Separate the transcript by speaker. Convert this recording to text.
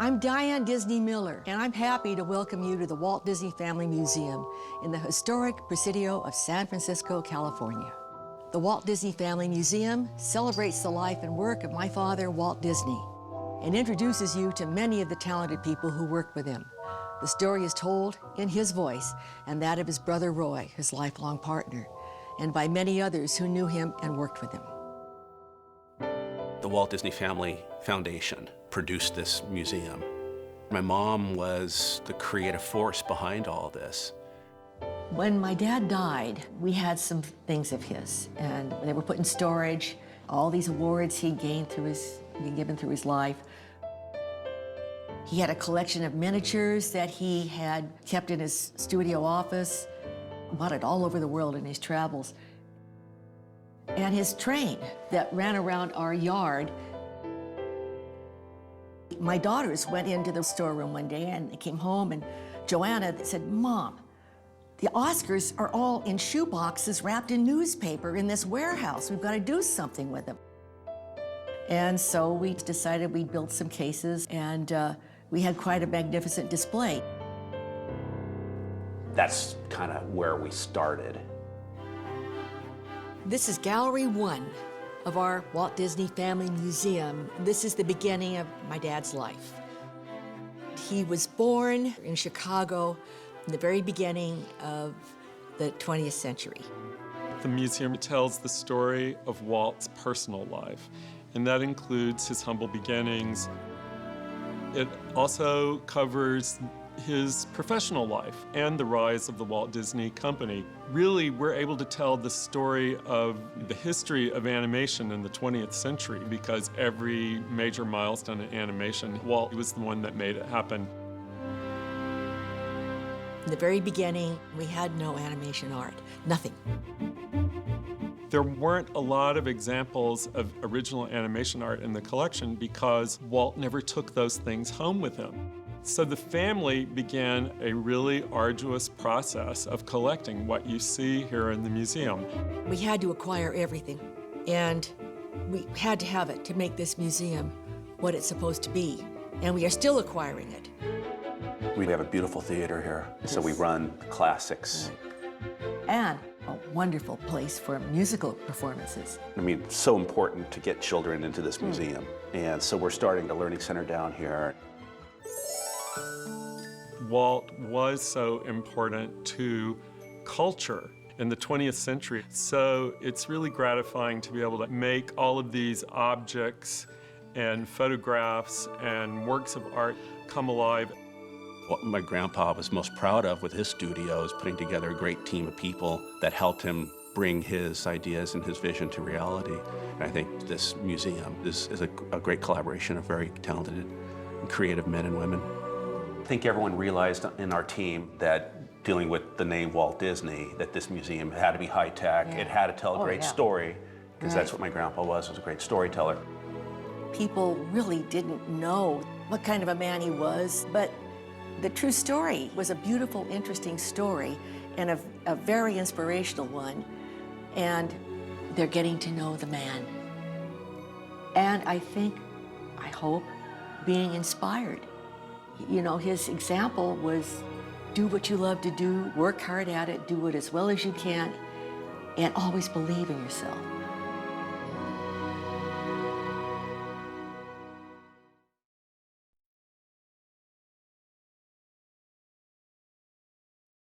Speaker 1: I'm Diane Disney Miller, and I'm happy to welcome you to the Walt Disney Family Museum in the historic Presidio of San Francisco, California. The Walt Disney Family Museum celebrates the life and work of my father, Walt Disney, and introduces you to many of the talented people who worked with him. The story is told in his voice and that of his brother Roy, his lifelong partner, and by many others who knew him and worked with him.
Speaker 2: The Walt Disney Family Foundation produced this museum. My mom was the creative force behind all this.
Speaker 1: When my dad died, we had some things of his, and they were put in storage. All these awards he gained been given through his life. He had a collection of miniatures that he had kept in his studio office, bought it all over the world in his travels. And his train that ran around our yard. My daughters went into the storeroom one day and they came home, and Joanna said, "Mom, the Oscars are all in shoe boxes wrapped in newspaper in this warehouse. We've got to do something with them." And so we decided we'd build some cases, and we had quite a magnificent display.
Speaker 2: That's kind of where we started.
Speaker 1: This is Gallery 1 of our Walt Disney Family Museum. This is the beginning of my dad's life. He was born in Chicago in the very beginning of the 20th century.
Speaker 3: The museum tells the story of Walt's personal life, and that includes his humble beginnings. It also covers his professional life and the rise of the Walt Disney Company. Really, we're able to tell the story of the history of animation in the 20th century, because every major milestone in animation, Walt was the one that made it happen.
Speaker 1: In the very beginning, we had no animation art, nothing.
Speaker 3: There weren't a lot of examples of original animation art in the collection because Walt never took those things home with him. So the family began a really arduous process of collecting what you see here in the museum.
Speaker 1: We had to acquire everything, and we had to have it to make this museum what it's supposed to be, and we are still acquiring it.
Speaker 2: We have a beautiful theater here, so we run classics.
Speaker 1: And a wonderful place for musical performances.
Speaker 2: I mean, it's so important to get children into this museum, and so we're starting a learning center down here.
Speaker 3: Walt was so important to culture in the 20th century. So it's really gratifying to be able to make all of these objects and photographs and works of art come alive.
Speaker 2: What my grandpa was most proud of with his studio is putting together a great team of people that helped him bring his ideas and his vision to reality. And I think this museum is a great collaboration of very talented and creative men and women. I think everyone realized in our team that dealing with the name Walt Disney, that this museum had to be high-tech, it had to tell a great story, because that's what my grandpa was a great storyteller.
Speaker 1: People really didn't know what kind of a man he was, but the true story was a beautiful, interesting story, and a very inspirational one, and they're getting to know the man. And I hope, being inspired. You know, his example was do what you love to do, work hard at it, do it as well as you can, and always believe in yourself.